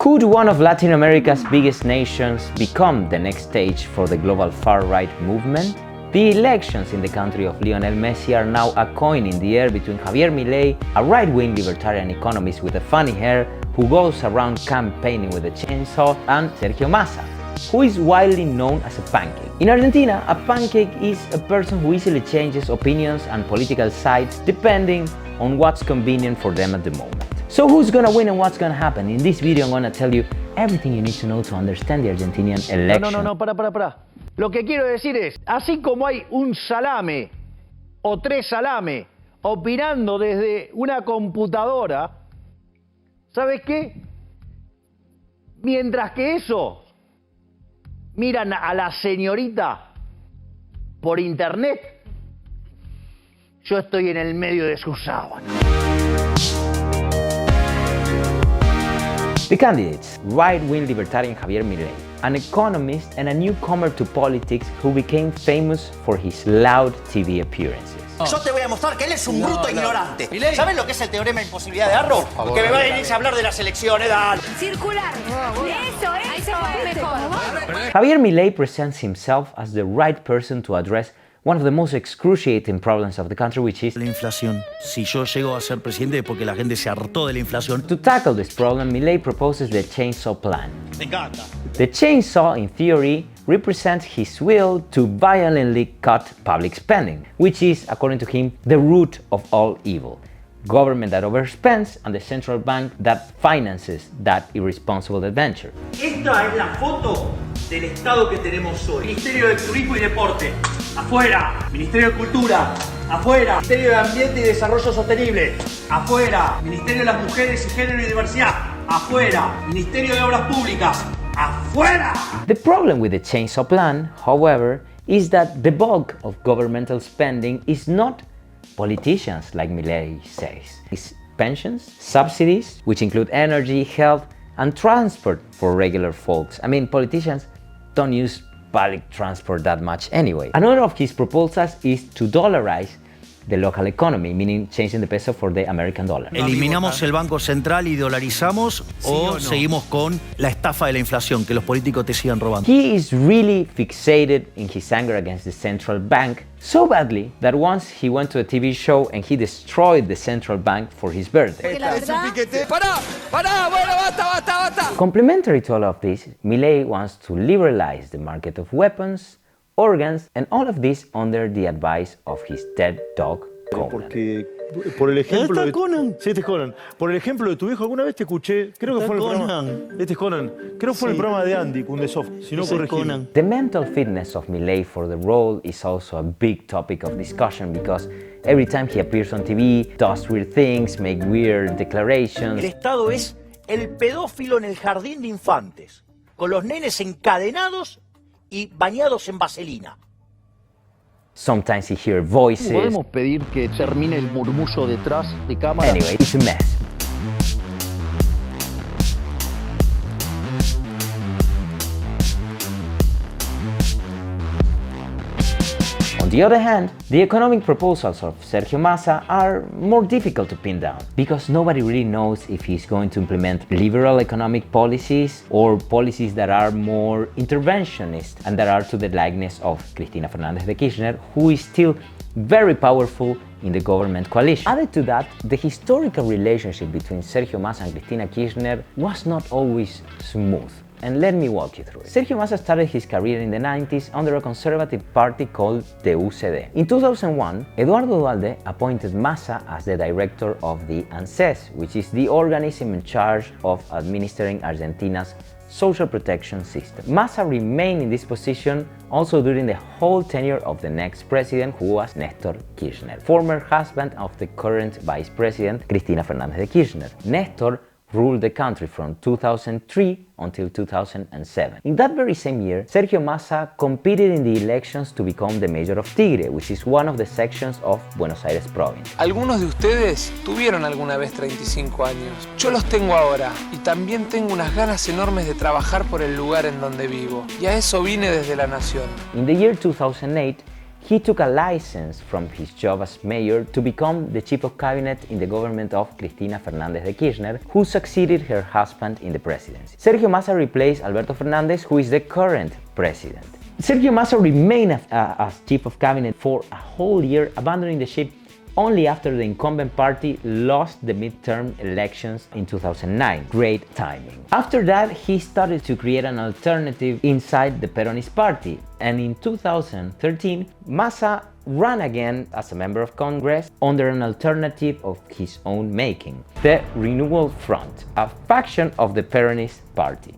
Could one of Latin America's biggest nations become the next stage for the global far-right movement? The elections in the country of Lionel Messi are now a coin in the air between Javier Milei, a right-wing libertarian economist with a funny hair who goes around campaigning with a chainsaw, and Sergio Massa, who is widely known as a pancake. In Argentina, a pancake is a person who easily changes opinions and political sides depending on what's convenient for them at the moment. So who's gonna win and what's gonna happen? In this video I'm gonna tell you everything you need to know to understand the Argentinian election. No, para. Lo que quiero decir es, así como hay un salame o tres salame opinando desde una computadora, ¿sabes qué? Mientras que eso miran a la señorita por internet, yo estoy en el medio de sus sábanas. The candidates: right-wing libertarian Javier Milei, an economist and a newcomer to politics who became famous for his loud TV appearances. Yo te voy a mostrar que él es un bruto ignorante. ¿Sabes lo que es el teorema de imposibilidad de Arrow? Que me va a venir a hablar de las elecciones, dale. Circular. Eso es mejor. Javier Milei presents himself as the right person to address one of the most excruciating problems of the country, which is la inflación. Si yo llego a ser presidente es porque la gente se hartó de la inflación. To tackle this problem, Milei proposes the chainsaw plan. Me encanta. The chainsaw, in theory, represents his will to violently cut public spending, which is, according to him, the root of all evil. Government that overspends and the central bank that finances that irresponsible adventure. Esta es la foto del estado que tenemos hoy. Ministerio de Turismo y Deporte, afuera. Ministerio de Cultura, afuera. Ministerio de Ambiente y Desarrollo Sostenible, afuera. Ministerio de las Mujeres y Género y Diversidad, afuera. Ministerio de Obras Públicas, afuera. The problem with the chainsaw plan, however, is that the bulk of governmental spending is not politicians, like Milei says. It's pensions, subsidies, which include energy, health, and transport for regular folks. I mean, politicians don't use public transport that much anyway. Another of his proposals is to dollarize the local economy, meaning changing the peso for the American dollar. ¿Eliminamos el Banco Central y dolarizamos o seguimos con la estafa de la inflación, que los políticos te sigan robando? He is really fixated in his anger against the central bank, so badly that once he went to a TV show and he destroyed the central bank for his birthday. ¡Pará! Bueno, basta! Complementary to all of this, Milei wants to liberalize the market of weapons, organs, and all of this under the advice of his dead dog, Conan. Porque por el ejemplo ¿Está Conan? Sí, este es Conan. Por el ejemplo de tu hijo, alguna vez te escuché, creo que fue en el programa. Este es Conan. Creo que fue en el programa de Andy Kundesov, si no corregí. The mental fitness of Milei for the role is also a big topic of discussion because every time he appears on TV, does weird things, make weird declarations. El Estado es el pedófilo en el jardín de infantes, con los nenes encadenados y bañados en vaselina. Sometimes he hears voices. ¿Podemos pedir que termine el murmullo detrás de cámara? Anyway, it's a mess. On the other hand, the economic proposals of Sergio Massa are more difficult to pin down because nobody really knows if he's going to implement liberal economic policies or policies that are more interventionist and that are to the likeness of Cristina Fernández de Kirchner, who is still very powerful in the government coalition. Added to that, the historical relationship between Sergio Massa and Cristina Kirchner was not always smooth. And let me walk you through it. Sergio Massa started his career in the 90s under a conservative party called the UCD. In 2001, Eduardo Duhalde appointed Massa as the director of the ANSES, which is the organism in charge of administering Argentina's social protection system. Massa remained in this position also during the whole tenure of the next president, who was Néstor Kirchner, former husband of the current vice president, Cristina Fernández de Kirchner. Néstor ruled the country from 2003 until 2007. In that very same year, Sergio Massa competed in the elections to become the mayor of Tigre, which is one of the sections of Buenos Aires province. Algunos de ustedes tuvieron alguna vez 35 años. Yo los tengo ahora y también tengo unas ganas enormes de trabajar por el lugar en donde vivo. Y a eso vine desde la nación. In the year 2008, he took a license from his job as mayor to become the chief of cabinet in the government of Cristina Fernández de Kirchner, who succeeded her husband in the presidency. Sergio Massa replaced Alberto Fernández, who is the current president. Sergio Massa remained as chief of cabinet for a whole year, abandoning the ship only after the incumbent party lost the midterm elections in 2009. Great timing. After that, he started to create an alternative inside the Peronist party, and in 2013, Massa ran again as a member of Congress under an alternative of his own making, the Renewal Front, a faction of the Peronist party.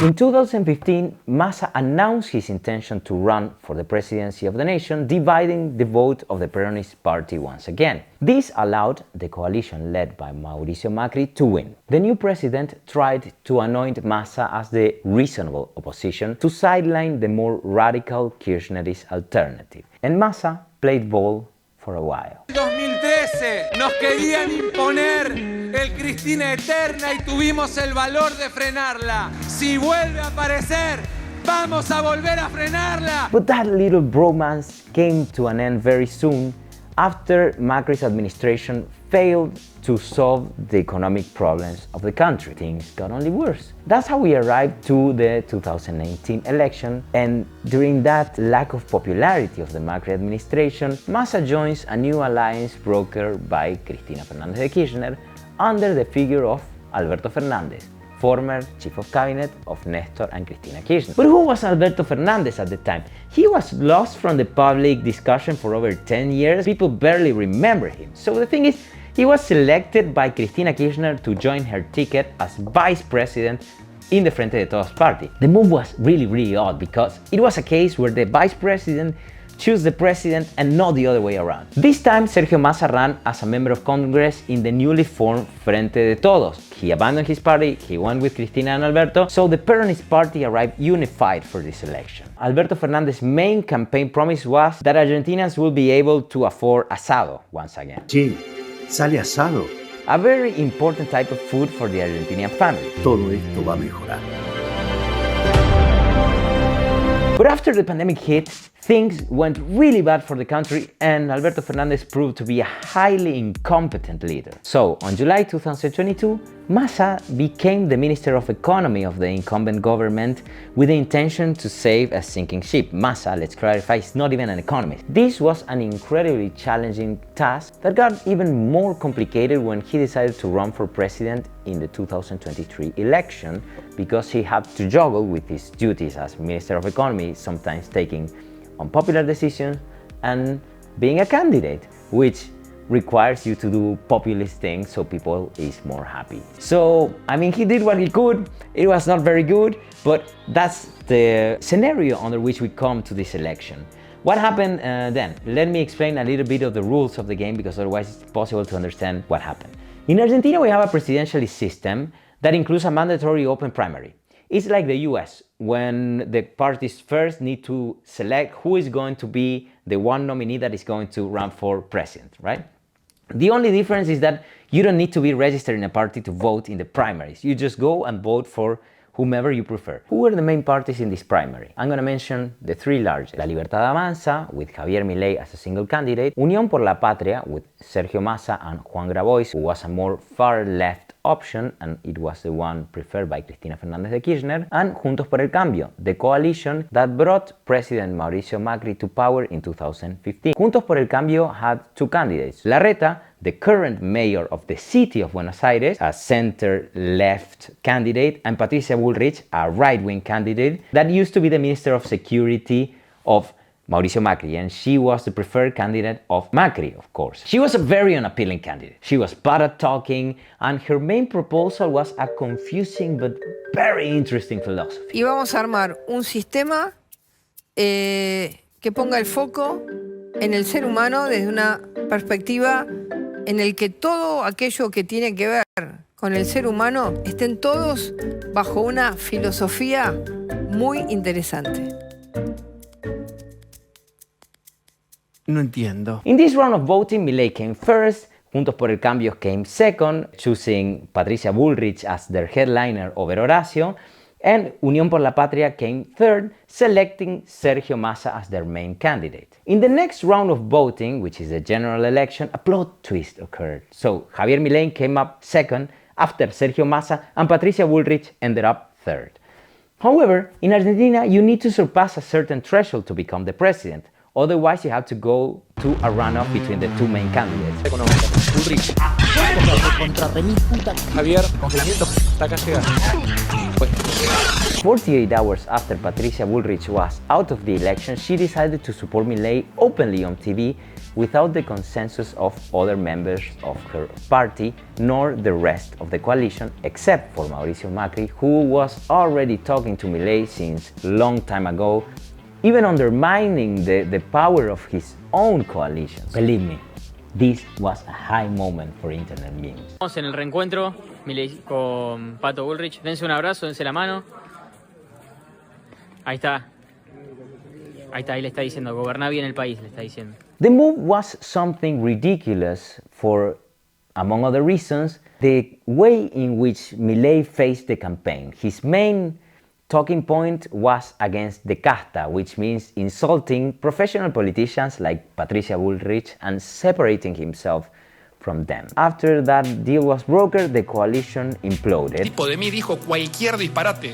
In 2015, Massa announced his intention to run for the presidency of the nation, dividing the vote of the Peronist party once again. This allowed the coalition led by Mauricio Macri to win. The new president tried to anoint Massa as the reasonable opposition to sideline the more radical Kirchnerist alternative, and Massa played ball for a while. En 2013 nos querían imponer el Cristina Eterna y tuvimos el valor de frenarla. Si vuelve a aparecer, vamos a volver a frenarla. But that little bromance came to an end very soon after Macri's administration failed to solve the economic problems of the country. Things got only worse. That's how we arrived to the 2019 election, and during that lack of popularity of the Macri administration, Massa joins a new alliance brokered by Cristina Fernández de Kirchner under the figure of Alberto Fernández, former chief of cabinet of Néstor and Cristina Kirchner. But who was Alberto Fernández at the time? He was lost from the public discussion for over 10 years. People barely remember him. So the thing is, he was selected by Cristina Kirchner to join her ticket as vice president in the Frente de Todos party. The move was really odd because it was a case where the vice president choose the president and not the other way around. This time, Sergio Massa ran as a member of Congress in the newly formed Frente de Todos. He abandoned his party, he went with Cristina and Alberto, so the Peronist party arrived unified for this election. Alberto Fernández's main campaign promise was that Argentinians will be able to afford asado once again. Sí, sale asado. A very important type of food for the Argentinian family. Todo esto va a mejorar. But after the pandemic hit, things went really bad for the country and Alberto Fernández proved to be a highly incompetent leader. So, on July 2022, Massa became the Minister of Economy of the incumbent government with the intention to save a sinking ship. Massa, let's clarify, is not even an economist. This was an incredibly challenging task that got even more complicated when he decided to run for president in the 2023 election because he had to juggle with his duties as Minister of Economy, sometimes taking unpopular decisions and being a candidate, which requires you to do populist things so people is more happy. So, I mean, he did what he could. It was not very good, but that's the scenario under which we come to this election. What happened then? Let me explain a little bit of the rules of the game because otherwise it's possible to understand what happened. In Argentina, we have a presidentialist system that includes a mandatory open primary. It's like the US, when the parties first need to select who is going to be the one nominee that is going to run for president, right? The only difference is that you don't need to be registered in a party to vote in the primaries. You just go and vote for whomever you prefer. Who are the main parties in this primary? I'm going to mention the three largest. La Libertad Avanza, with Javier Milei as a single candidate. Unión por la Patria, with Sergio Massa and Juan Grabois, who was a more far-left option, and it was the one preferred by Cristina Fernández de Kirchner. And Juntos por el Cambio, the coalition that brought President Mauricio Macri to power in 2015. Juntos por el Cambio had two candidates. Larreta, the current mayor of the city of Buenos Aires, a center-left candidate, and Patricia Bullrich, a right-wing candidate that used to be the Minister of Security of Mauricio Macri, and she was the preferred candidate of Macri, of course. She was a very unappealing candidate. She was bad at talking, and her main proposal was a confusing but very interesting philosophy. Y vamos a armar un sistema que ponga el foco en el ser humano desde una perspectiva en el que todo aquello que tiene que ver con el ser humano estén todos bajo una filosofía muy interesante. No entiendo. In this round of voting, Milei came first, Juntos por el Cambio came second, choosing Patricia Bullrich as their headliner over Horacio. and Unión por la Patria came third, selecting Sergio Massa as their main candidate. In the next round of voting, which is the general election, a plot twist occurred. So Javier Milei came up second after Sergio Massa, and Patricia Bullrich ended up third. However, in Argentina, you need to surpass a certain threshold to become the president. Otherwise, you have to go to a runoff between the two main candidates. Javier, congelamiento, está acá llegando. 48 hours after Patricia Bullrich was out of the election, she decided to support Milei openly on TV without the consensus of other members of her party, nor the rest of the coalition, except for Mauricio Macri, who was already talking to Milei since long time ago, even undermining the power of his own coalition. Believe me, this was a high moment for internet memes. Estamos en el reencuentro Milei con Pato Bullrich. Dense un abrazo, dense la mano. Ahí está. Ahí le está diciendo, goberná bien el país, le está diciendo. The move was something ridiculous for, among other reasons, the way in which Milei faced the campaign. His main talking point was against the casta, which means insulting professional politicians like Patricia Bullrich and separating himself from them. After that deal was brokered, the coalition imploded. El tipo de mí dijo cualquier disparate.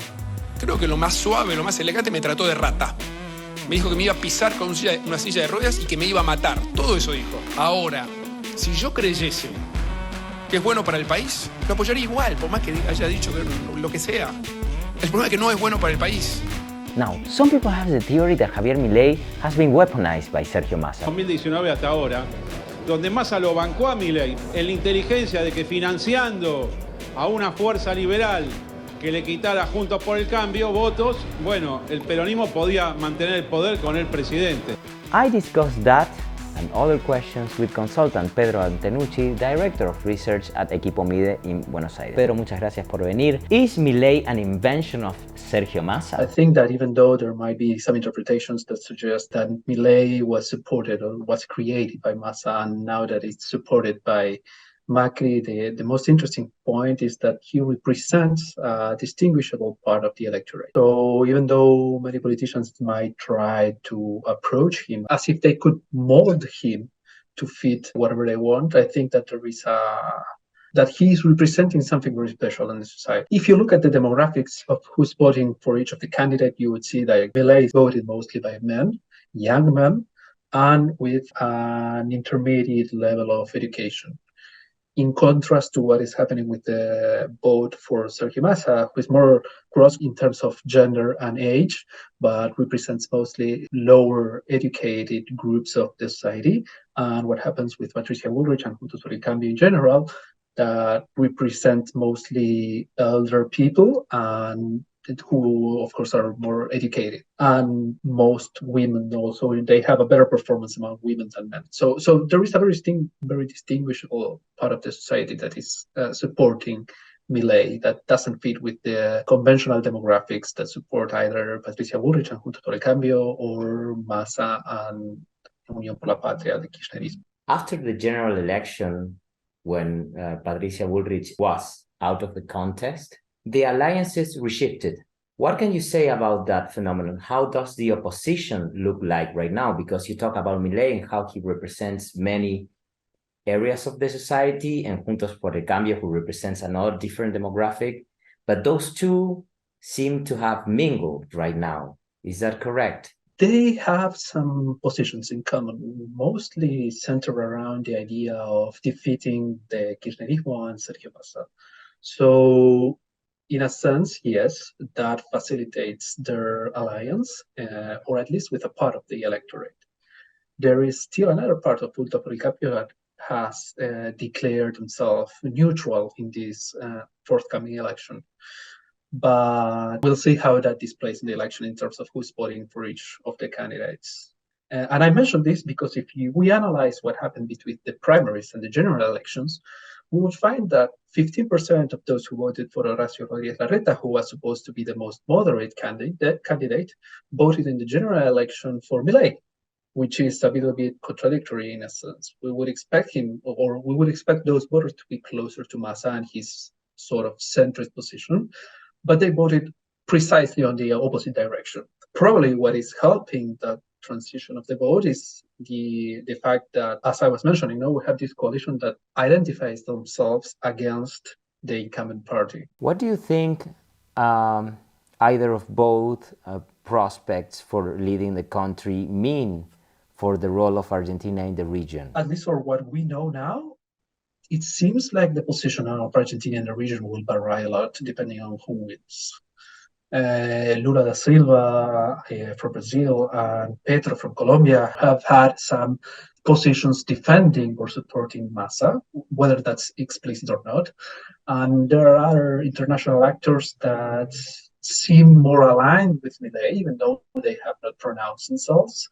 Creo que lo más suave, lo más elegante, me trató de rata. Me dijo que me iba a pisar con una silla de ruedas y que me iba a matar. Todo eso dijo. Ahora, si yo creyese que es bueno para el país, lo apoyaría igual, por más que haya dicho lo que sea. El problema es que no es bueno para el país. Now, some people have the theory that Javier Milei has been weaponized by Sergio Massa. 2019 hasta ahora, donde Massa lo bancó a Milei en la inteligencia de que financiando a una fuerza liberal que le quitara Juntos por el Cambio votos, bueno, el peronismo podía mantener el poder con el presidente. I discussed that and other questions with consultant Pedro Antenucci, Director of Research at Equipo MIDE in Buenos Aires. Pedro, muchas gracias por venir. Is Milei an invention of Sergio Massa? I think that even though there might be some interpretations that suggest that Milei was supported or was created by Massa, and now that it's supported by Macri, the most interesting point is that he represents a distinguishable part of the electorate. So even though many politicians might try to approach him as if they could mold him to fit whatever they want, I think that that he's representing something very special in the society. If you look at the demographics of who's voting for each of the candidates, you would see that Milei is voted mostly by men, young men, and with an intermediate level of education. In contrast to what is happening with the vote for Sergio Massa, who is more cross in terms of gender and age, but represents mostly lower educated groups of the society. And what happens with Patricia Bullrich and Juntos por el Cambio in general, that represent mostly elder people and who, of course, are more educated. And most women also, they have a better performance among women than men. So there is a very distinguishable part of the society that is supporting Milei that doesn't fit with the conventional demographics that support either Patricia Bullrich and Juntos por el Cambio or Massa and Unión por la Patria, the Kirchnerismo. After the general election, when Patricia Bullrich was out of the contest, the alliances reshifted. What can you say about that phenomenon? How does the opposition look like right now? Because you talk about Milei and how he represents many areas of the society, and Juntos por el Cambio, who represents another different demographic. But those two seem to have mingled right now. Is that correct? They have some positions in common, mostly centered around the idea of defeating the Kirchnerismo and Sergio Massa. So, in a sense, yes, that facilitates their alliance, or at least with a part of the electorate. There is still another part of Juntos por el Cambio that has declared himself neutral in this forthcoming election. But we'll see how that displays in the election in terms of who's voting for each of the candidates. And I mentioned this because if we analyze what happened between the primaries and the general elections, we would find that 15% of those who voted for Horacio Rodríguez Larreta, who was supposed to be the most moderate candidate, voted in the general election for Milei, which is a little bit contradictory in a sense. We would expect him, or we would expect those voters to be closer to Massa and his sort of centrist position, but they voted precisely on the opposite direction. Probably what is helping that transition of the vote is the fact that, as I was mentioning, we have this coalition that identifies themselves against the incumbent party. What do you think either of both prospects for leading the country mean for the role of Argentina in the region? At least for what we know now, it seems like the position of Argentina in the region will vary a lot depending on who wins. Lula da Silva from Brazil and Petro from Colombia have had some positions defending or supporting Massa, whether that's explicit or not. And there are other international actors that seem more aligned with Milei, even though they have not pronounced themselves.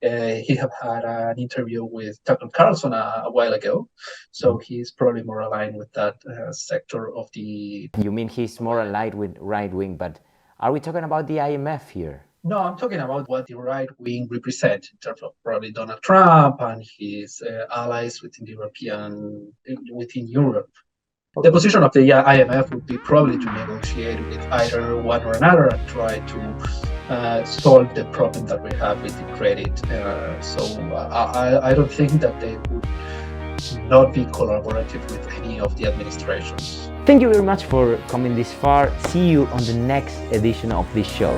He have had an interview with Tucker Carlson a while ago, so he's probably more aligned with that sector of the... You mean he's more aligned with right-wing, but are we talking about the IMF here? No, I'm talking about what the right wing represents in terms of probably Donald Trump and his allies within Europe. The position of the IMF would be probably to negotiate with either one or another and try to solve the problem that we have with the credit. So I don't think that they would not be collaborative with any of the administrations. Thank you very much for coming this far. See you on the next edition of this show.